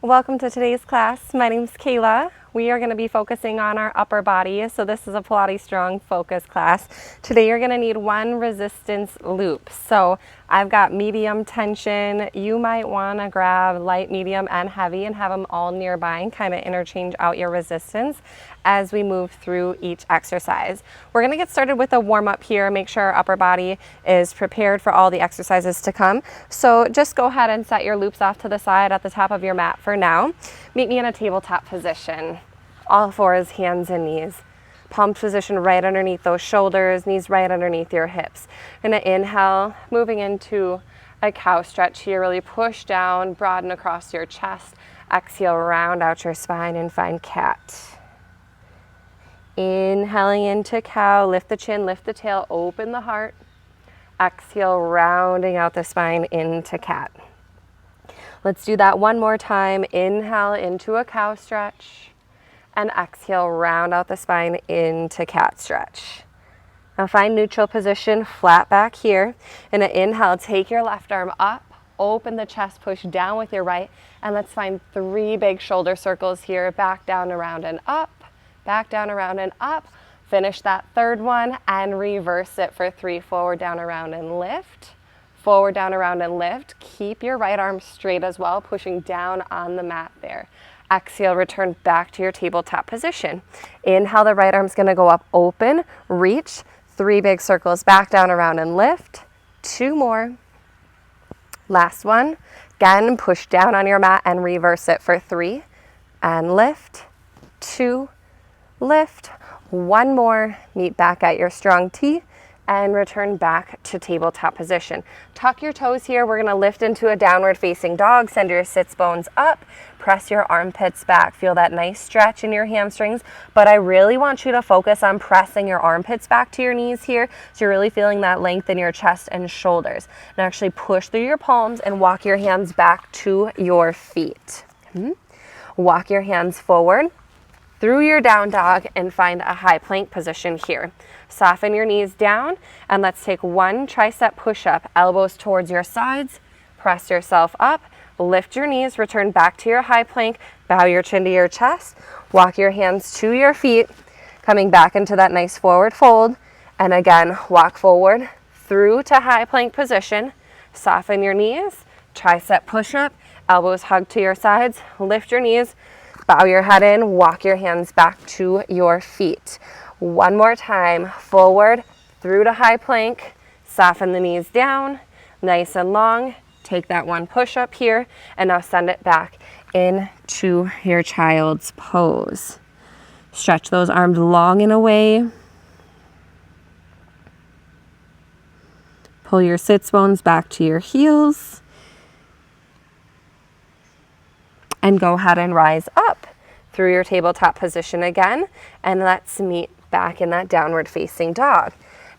Welcome to today's class. My name's Kayla. We are going to be focusing on our upper body, so this is a Pilates Strong focus class. Today you're going to need one resistance loop. So I've got medium tension. You might want to grab light, medium, and heavy and have them all nearby and kind of interchange out your resistance as we move through each exercise. We're going to get started with a warm-up here, make sure our upper body is prepared for all the exercises to come. So just go ahead and set your loops off to the side at the top of your mat for now. Meet me in a tabletop position. All fours, hands and knees. Palm position right underneath those shoulders, knees right underneath your hips. Gonna inhale, moving into a cow stretch here. Really push down, broaden across your chest. Exhale, round out your spine and find cat. Inhaling into cow, lift the chin, lift the tail, open the heart. Exhale, rounding out the spine into cat. Let's do that one more time. Inhale into a cow stretch. And exhale, round out the spine into cat stretch. Now find neutral position, flat back here. And inhale, take your left arm up, open the chest, push down with your right. And let's find 3 big shoulder circles here. Back, down, around, and up. Back, down, around, and up. Finish that third one and reverse it for 3. Forward, down, around, and lift. Forward, down, around, and lift. Keep your right arm straight as well, pushing down on the mat there. Exhale, return back to your tabletop position. Inhale, the right arm's gonna go up, open, reach, 3 big circles, back, down, around, and lift. 2 more. Last one. Again, push down on your mat and reverse it for 3. And lift, 2, lift. 1 more, meet back at your strong T. And return back to tabletop position. Tuck your toes here. We're gonna lift into a downward facing dog. Send your sits bones up. Press your armpits back. Feel that nice stretch in your hamstrings. But I really want you to focus on pressing your armpits back to your knees here. So you're really feeling that length in your chest and shoulders. And actually push through your palms and walk your hands back to your feet. Walk your hands forward through your down dog and find a high plank position here. Soften your knees down and let's take 1 tricep push-up. Elbows towards your sides, press yourself up, lift your knees, return back to your high plank, bow your chin to your chest, walk your hands to your feet, coming back into that nice forward fold, and again, walk forward through to high plank position, soften your knees, tricep push-up, elbows hug to your sides, lift your knees, bow your head in, walk your hands back to your feet. 1 more time, forward, through to high plank, soften the knees down, nice and long. Take that 1 push-up here, and now send it back into your child's pose. Stretch those arms long and away. Pull your sits bones back to your heels. And go ahead and rise up through your tabletop position again. And let's meet back in that downward facing dog.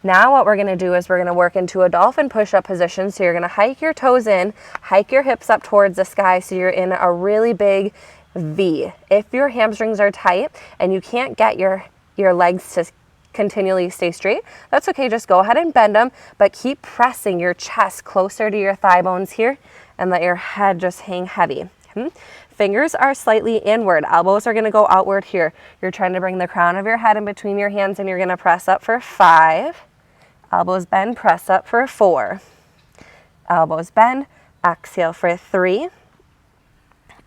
Now what we're gonna do is we're gonna work into a dolphin push-up position. So you're gonna hike your toes in, hike your hips up towards the sky so you're in a really big V. If your hamstrings are tight and you can't get your legs to continually stay straight, that's okay, just go ahead and bend them, but keep pressing your chest closer to your thigh bones here and let your head just hang heavy. Fingers are slightly inward. Elbows are going to go outward here. You're trying to bring the crown of your head in between your hands and you're going to press up for 5. Elbows bend, press up for 4. Elbows bend, exhale for 3.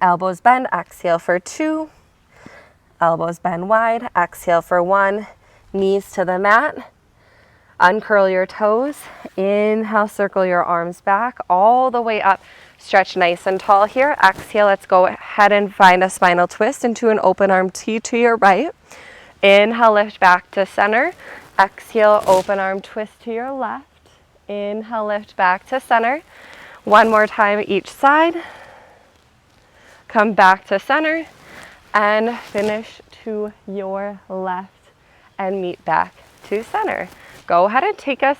Elbows bend, exhale for 2. Elbows bend wide, exhale for 1. Knees to the mat. Uncurl your toes. Inhale, circle your arms back all the way up. Stretch nice and tall here. Exhale, let's go ahead and find a spinal twist into an open arm T to your right. Inhale, lift back to center. Exhale, open arm twist to your left. Inhale, lift back to center. 1 more time each side. Come back to center and finish to your left and meet back to center. Go ahead and take a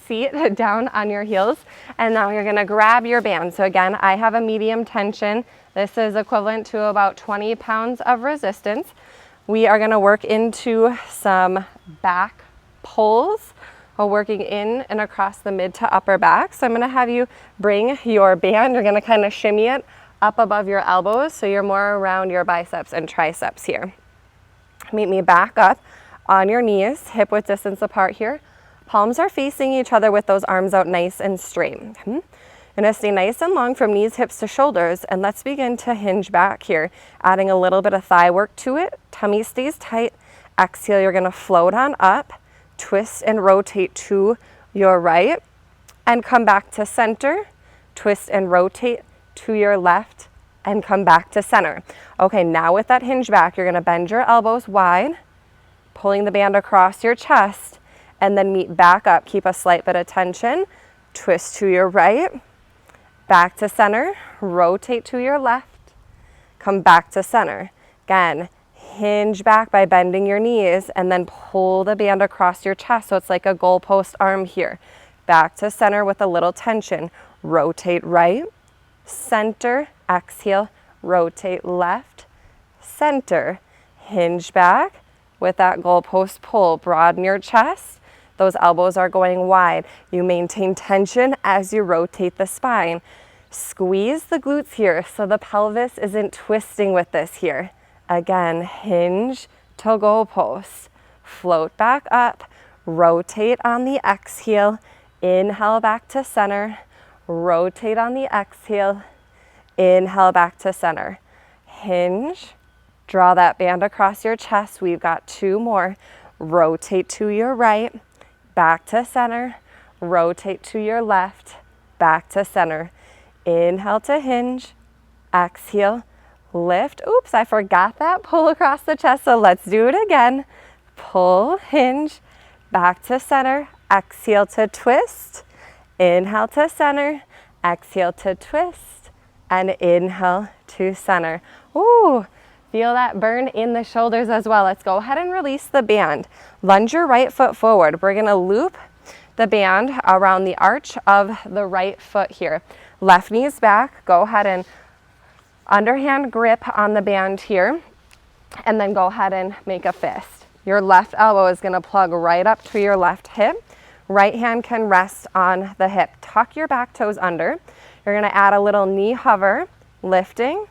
seat down on your heels, and now you're gonna grab your band. So again, I have a medium tension. This is equivalent to about 20 pounds of resistance. We are gonna work into some back pulls while working in and across the mid to upper back. So I'm gonna have you bring your band, you're gonna kind of shimmy it up above your elbows, so you're more around your biceps and triceps here. Meet me back up on your knees, hip width distance apart here. Palms are facing each other with those arms out nice and straight. You're gonna stay nice and long from knees, hips to shoulders, and let's begin to hinge back here, adding a little bit of thigh work to it. Tummy stays tight. Exhale, you're gonna float on up, twist and rotate to your right, and come back to center. Twist and rotate to your left, and come back to center. Okay, now with that hinge back, you're gonna bend your elbows wide, pulling the band across your chest, and then meet back up. Keep a slight bit of tension. Twist to your right, back to center, rotate to your left, come back to center. Again, hinge back by bending your knees and then pull the band across your chest so it's like a goalpost arm here. Back to center with a little tension. Rotate right, center, exhale, rotate left, center, hinge back with that goalpost pull. Broaden your chest. Those elbows are going wide. You maintain tension as you rotate the spine. Squeeze the glutes here so the pelvis isn't twisting with this here. Again, hinge to goalpost. Float back up. Rotate on the exhale. Inhale back to center. Rotate on the exhale. Inhale back to center. Hinge. Draw that band across your chest. We've got 2 more. Rotate to your right. Back to center. Rotate to your left. Back to center. Inhale to hinge. Exhale. Lift. Oops, I forgot that. Pull across the chest. So let's do it again. Pull, hinge. Back to center. Exhale to twist. Inhale to center. Exhale to twist. And inhale to center. Ooh. Feel that burn in the shoulders as well. Let's go ahead and release the band. Lunge your right foot forward. We're gonna loop the band around the arch of the right foot here. Left knee is back. Go ahead and underhand grip on the band here. And then go ahead and make a fist. Your left elbow is gonna plug right up to your left hip. Right hand can rest on the hip. Tuck your back toes under. You're gonna add a little knee hover, lifting,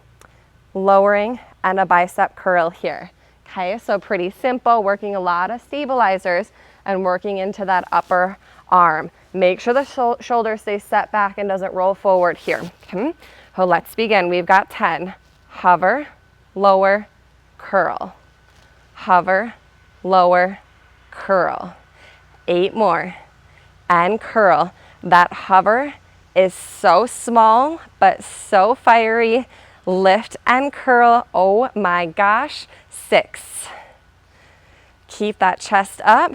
lowering, and a bicep curl here. Okay, so pretty simple, working a lot of stabilizers and working into that upper arm. Make sure the shoulder stays set back and doesn't roll forward here. Okay, so let's begin. We've got 10. Hover, lower, curl. Hover, lower, curl. 8 more, and curl. That hover is so small, but so fiery. Lift and curl. Oh my gosh. 6. Keep that chest up,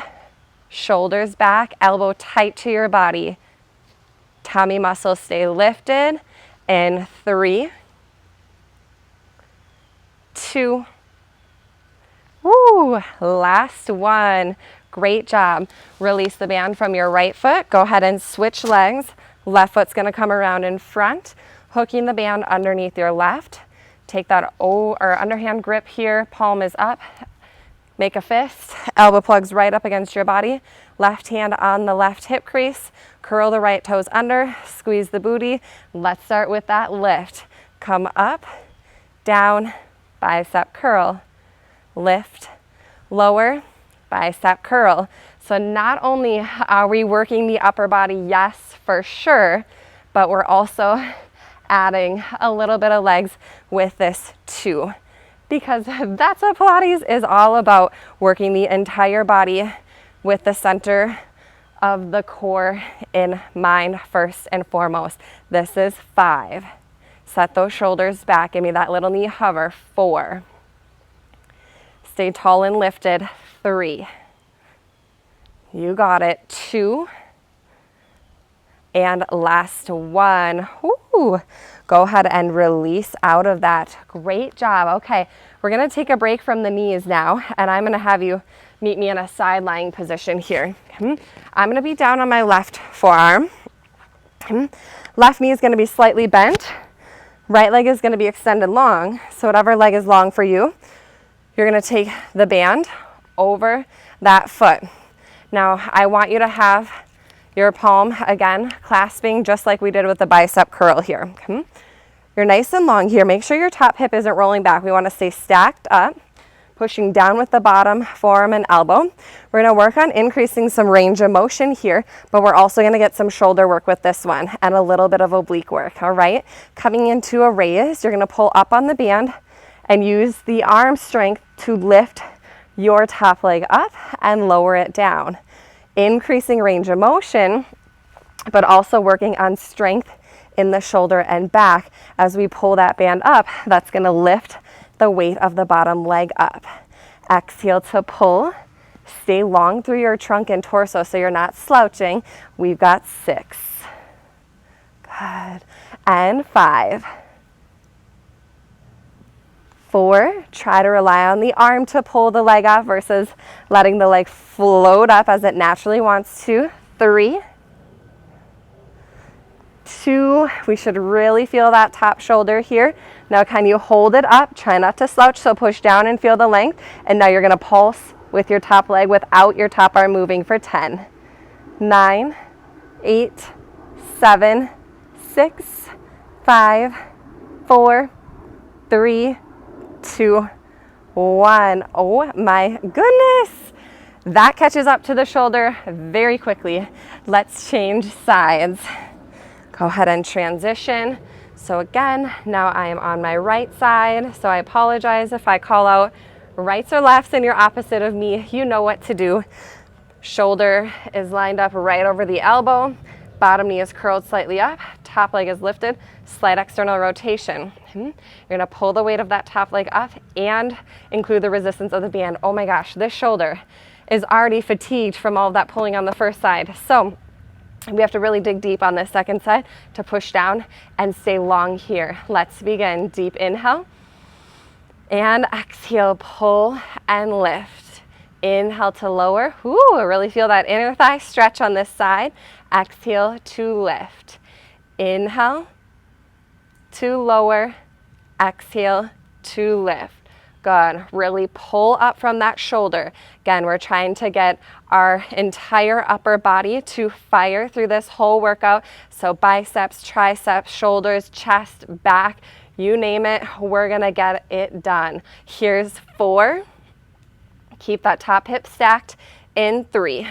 shoulders back, elbow tight to your body. Tummy muscles stay lifted. In 3, 2, woo, last one. Great job. Release the band from your right foot. Go ahead and switch legs. Left foot's gonna come around in front. Hooking the band underneath your left. Take that underhand grip here, palm is up. Make a fist, elbow plugs right up against your body. Left hand on the left hip crease. Curl the right toes under, squeeze the booty. Let's start with that lift. Come up, down, bicep curl. Lift, lower, bicep curl. So not only are we working the upper body, yes, for sure, but we're also adding a little bit of legs with this too, because that's what Pilates is all about, working the entire body with the center of the core in mind first and foremost. This is 5. Set those shoulders back. Give me that little knee hover. 4. Stay tall and lifted. 3. You got it. 2. And last one. Woo. Go ahead and release out of that. Great job. Okay, we're gonna take a break from the knees now, and I'm gonna have you meet me in a side lying position here. I'm gonna be down on my left forearm. Left knee is gonna be slightly bent. Right leg is gonna be extended long. So whatever leg is long for you, you're gonna take the band over that foot. Now, I want you to have your palm, again, clasping just like we did with the bicep curl here. You're nice and long here. Make sure your top hip isn't rolling back. We want to stay stacked up, pushing down with the bottom forearm and elbow. We're going to work on increasing some range of motion here, but we're also going to get some shoulder work with this one and a little bit of oblique work, all right? Coming into a raise, you're going to pull up on the band and use the arm strength to lift your top leg up and lower it down. Increasing range of motion, but also working on strength in the shoulder and back as we pull that band up. That's going to lift the weight of the bottom leg up. Exhale to pull. Stay long through your trunk and torso so you're not slouching. We've got 6. Good. And 5. 4. Try to rely on the arm to pull the leg off versus letting the leg float up as it naturally wants to. 3. 2, we should really feel that top shoulder here. Now can you hold it up? Try not to slouch, so push down and feel the length. And now you're going to pulse with your top leg without your top arm moving for 10, 9, 8, 7, 6, 5, 4, 3, 2, 1. Oh my goodness. That catches up to the shoulder very quickly. Let's change sides. Go ahead and transition. So again, now I am on my right side. So I apologize if I call out rights or lefts and you're opposite of me. You know what to do. Shoulder is lined up right over the elbow. Bottom knee is curled slightly up. Top leg is lifted. Slight external rotation. You're going to pull the weight of that top leg up and include the resistance of the band. Oh my gosh, this shoulder is already fatigued from all of that pulling on the first side. So we have to really dig deep on this second side to push down and stay long here. Let's begin. Deep inhale and exhale, pull and lift. Inhale to lower. Ooh, really feel that inner thigh stretch on this side. Exhale to lift. Inhale to lower. Exhale to lift. Good. Really pull up from that shoulder. Again, we're trying to get our entire upper body to fire through this whole workout. So biceps, triceps, shoulders, chest, back, you name it, we're going to get it done. Here's 4. Keep that top hip stacked in 3.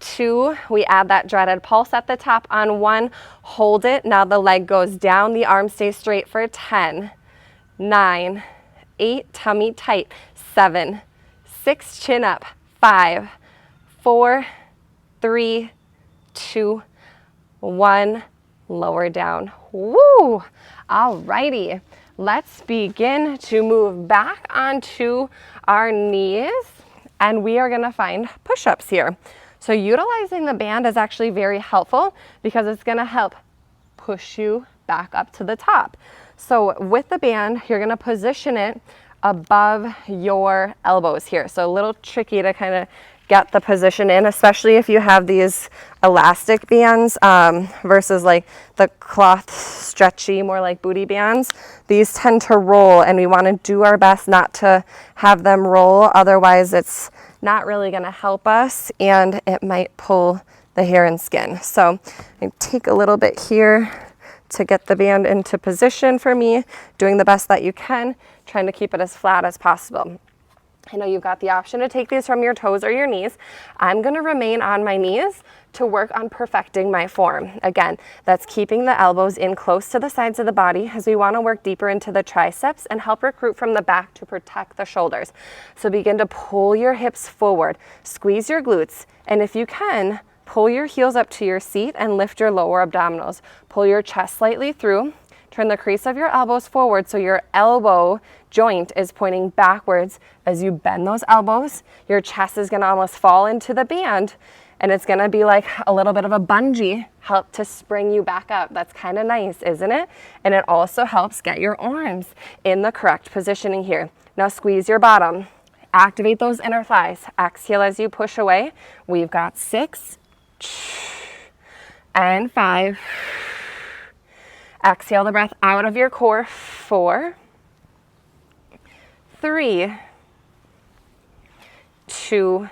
2, we add that dreaded pulse at the top on 1. Hold it. Now the leg goes down. The arm stays straight for 10. 9, 8, tummy tight. 7, 6, chin up. 5, 4, 3, 2, 1. Lower down. Woo! Alrighty. Let's begin to move back onto our knees, and we are going to find push-ups here. So utilizing the band is actually very helpful because it's going to help push you back up to the top. So with the band, you're going to position it above your elbows here. So a little tricky to kind of get the position in, especially if you have these elastic bands versus like the cloth stretchy, more like booty bands. These tend to roll, and we want to do our best not to have them roll. Otherwise, it's not really going to help us, and it might pull the hair and skin. So I take a little bit here to get the band into position for me, doing the best that you can, trying to keep it as flat as possible. I know you've got the option to take these from your toes or your knees. I'm going to remain on my knees to work on perfecting my form. Again, that's keeping the elbows in close to the sides of the body as we want to work deeper into the triceps and help recruit from the back to protect the shoulders. So begin to pull your hips forward, squeeze your glutes, and if you can, pull your heels up to your seat and lift your lower abdominals. Pull your chest slightly through. Turn the crease of your elbows forward so your elbow joint is pointing backwards. As you bend those elbows, your chest is going to almost fall into the band, and it's going to be like a little bit of a bungee, help to spring you back up. That's kind of nice, isn't it? And it also helps get your arms in the correct positioning here. Now squeeze your bottom. Activate those inner thighs. Exhale as you push away. We've got 6 and 5. Exhale the breath out of your core. 4, 3, 2,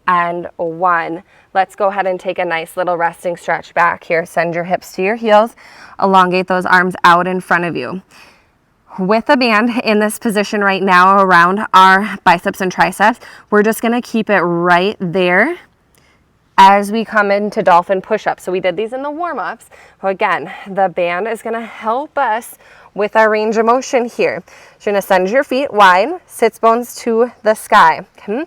and 1. Let's go ahead and take a nice little resting stretch back here. Send your hips to your heels. Elongate those arms out in front of you. With the band in this position right now around our biceps and triceps, we're just going to keep it right there as we come into dolphin push-ups. So we did these in the warm-ups. Again, the band is going to help us with our range of motion here. So you're going to send your feet wide, sits bones to the sky. Okay?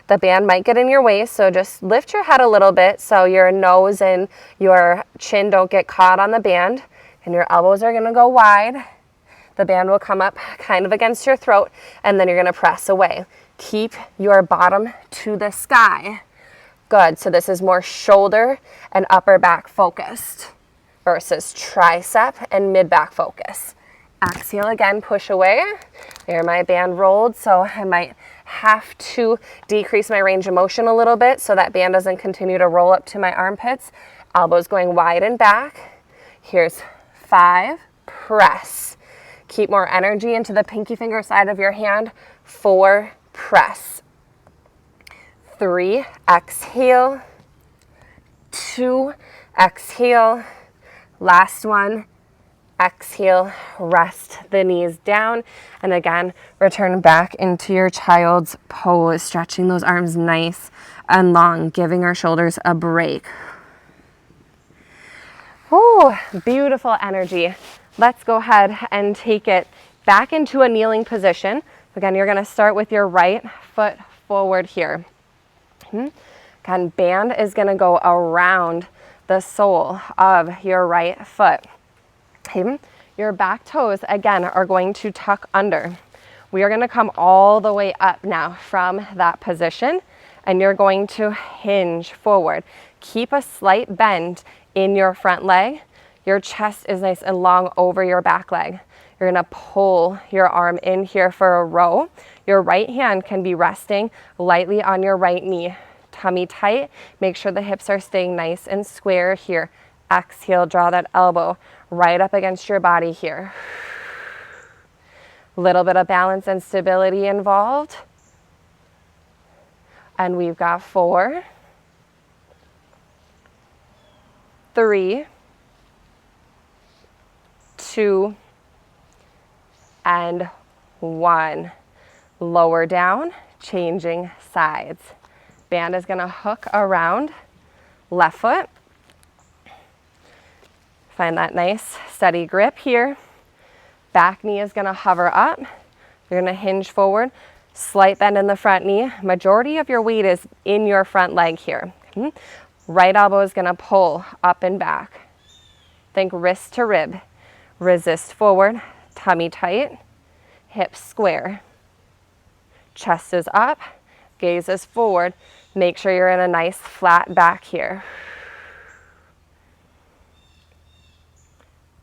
The band might get in your way, so just lift your head a little bit so your nose and your chin don't get caught on the band, and your elbows are going to go wide. The band will come up kind of against your throat, and then you're going to press away. Keep your bottom to the sky. Good. So this is more shoulder and upper back focused versus tricep and mid back focus. Exhale again, push away. There, my band rolled, so I might have to decrease my range of motion a little bit so that band doesn't continue to roll up to my armpits. Elbows going wide and back. Here's 5, press. Keep more energy into the pinky finger side of your hand. 4, press. 3, exhale. 2, exhale. Last one, exhale, rest the knees down. And again, return back into your child's pose, stretching those arms nice and long, giving our shoulders a break. Oh, beautiful energy. Let's go ahead and take it back into a kneeling position. Again, you're going to start with your right foot forward here. Again, band is going to go around the sole of your right foot. Okay. Your back toes, again, are going to tuck under. We are going to come all the way up now from that position, and you're going to hinge forward. Keep a slight bend in your front leg. Your chest is nice and long over your back leg. You're going to pull your arm in here for a row. Your right hand can be resting lightly on your right knee. Tummy tight. Make sure the hips are staying nice and square here. Exhale, draw that elbow right up against your body here. A little bit of balance and stability involved. And we've got 4, 3, 2, and 1. Lower down, changing sides. Band is going to hook around left foot. Find that nice steady grip here. Back knee is going to hover up. You're going to hinge forward. Slight bend in the front knee. Majority of your weight is in your front leg here. Right elbow is going to pull up and back. Think wrist to rib. Resist forward. Tummy tight. Hips square. Chest is up. Gaze is forward. Make sure you're in a nice flat back here.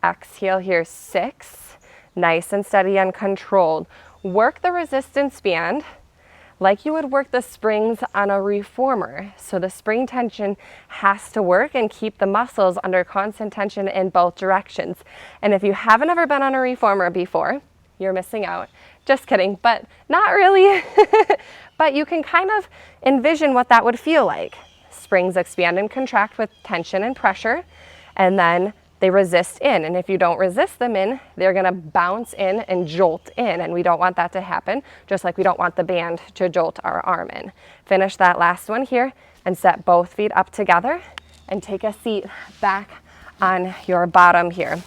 Exhale here, 6. Nice and steady and controlled. Work the resistance band like you would work the springs on a reformer. So the spring tension has to work and keep the muscles under constant tension in both directions. And if you haven't ever been on a reformer before, you're missing out. Just kidding, but not really. But you can kind of envision what that would feel like. Springs expand and contract with tension and pressure, and then they resist in. And if you don't resist them in, they're gonna bounce in and jolt in, and we don't want that to happen, just like we don't want the band to jolt our arm in. Finish that last one here and set both feet up together and take a seat back on your bottom here.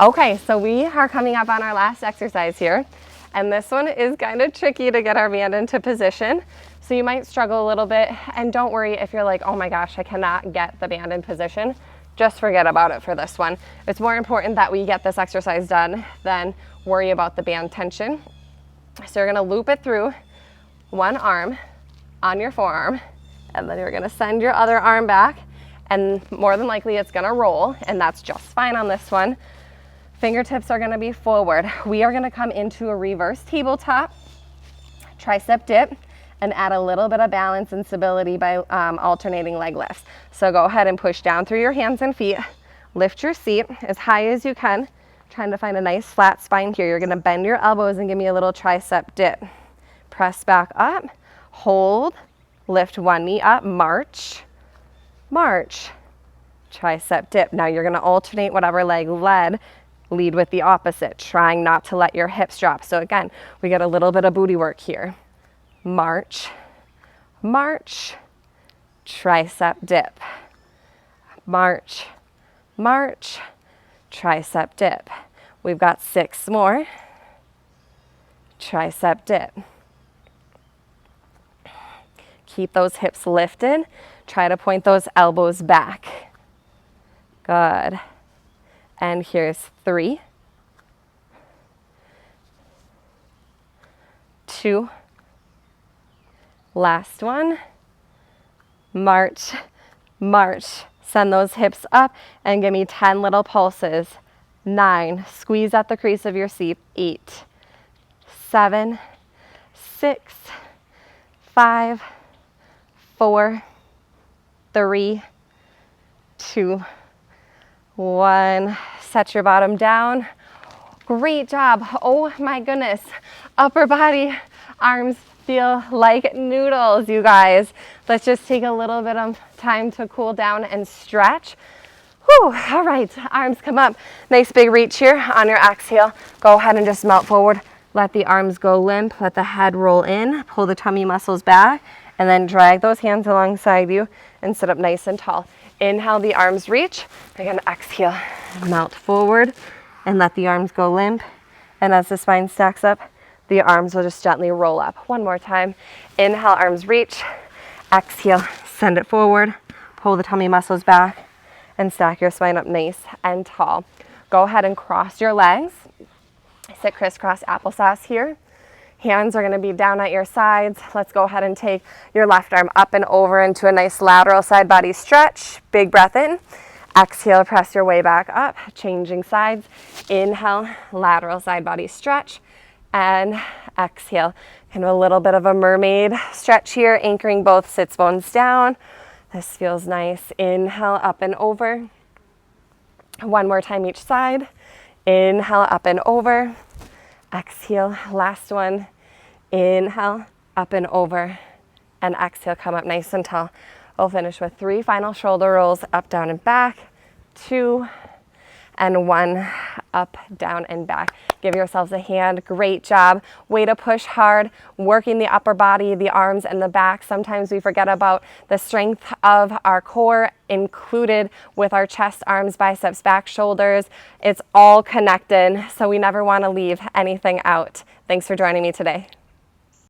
Okay, so we are coming up on our last exercise here. And this one is kind of tricky to get our band into position. So you might struggle a little bit. And don't worry if you're like, oh my gosh, I cannot get the band in position. Just forget about it for this one. It's more important that we get this exercise done than worry about the band tension. So you're gonna loop it through one arm on your forearm, and then you're gonna send your other arm back, and more than likely it's gonna roll, and that's just fine on this one. Fingertips are gonna be forward. We are gonna come into a reverse tabletop, tricep dip, and add a little bit of balance and stability by alternating leg lifts. So go ahead and push down through your hands and feet. Lift your seat as high as you can. Trying to find a nice flat spine here. You're gonna bend your elbows and give me a little tricep dip. Press back up, hold, Lift one knee up, march, march, tricep dip. Now you're gonna alternate whatever leg led, lead with the opposite, trying not to let your hips drop. So again, we get a little bit of booty work here. March, march, tricep dip. March, march, tricep dip. We've got 6 more. Tricep dip. Keep those hips lifted. Try to point those elbows back. Good. And here's 3, 2, last one. March, march. Send those hips up and give me 10 little pulses. 9, squeeze at the crease of your seat. 8, 7, 6, 5, 4, 3, 2, 1. Set your bottom down. Great job. Oh my goodness. Upper body, arms feel like noodles, you guys. Let's just take a little bit of time to cool down and stretch. Whew. All right, arms come up. Nice big reach here. On your exhale, go ahead and just melt forward. Let the arms go limp. Let the head roll in. Pull the tummy muscles back. And then drag those hands alongside you and sit up nice and tall. Inhale, the arms reach. Again, exhale, melt forward and let the arms go limp. And as the spine stacks up, the arms will just gently roll up. One more time. Inhale, arms reach. Exhale, send it forward. Pull the tummy muscles back and stack your spine up nice and tall. Go ahead and cross your legs. Sit crisscross applesauce here. Hands are going to be down at your sides. Let's go ahead and take your left arm up and over into a nice lateral side body stretch. Big breath in. Exhale, press your way back up, changing sides. Inhale, lateral side body stretch. And exhale, kind of a little bit of a mermaid stretch here, anchoring both sits bones down. This feels nice. Inhale, up and over. One more time each side. Inhale, up and over. Exhale, last one. Inhale, up and over, and exhale, come up nice and tall. We'll finish with 3 final shoulder rolls, up, down, and back. 2, and 1, up, down, and back. Give yourselves a hand. Great job. Way to push hard, working the upper body, the arms, and the back. Sometimes we forget about the strength of our core included with our chest, arms, biceps, back, shoulders. It's all connected, so we never want to leave anything out. Thanks for joining me today.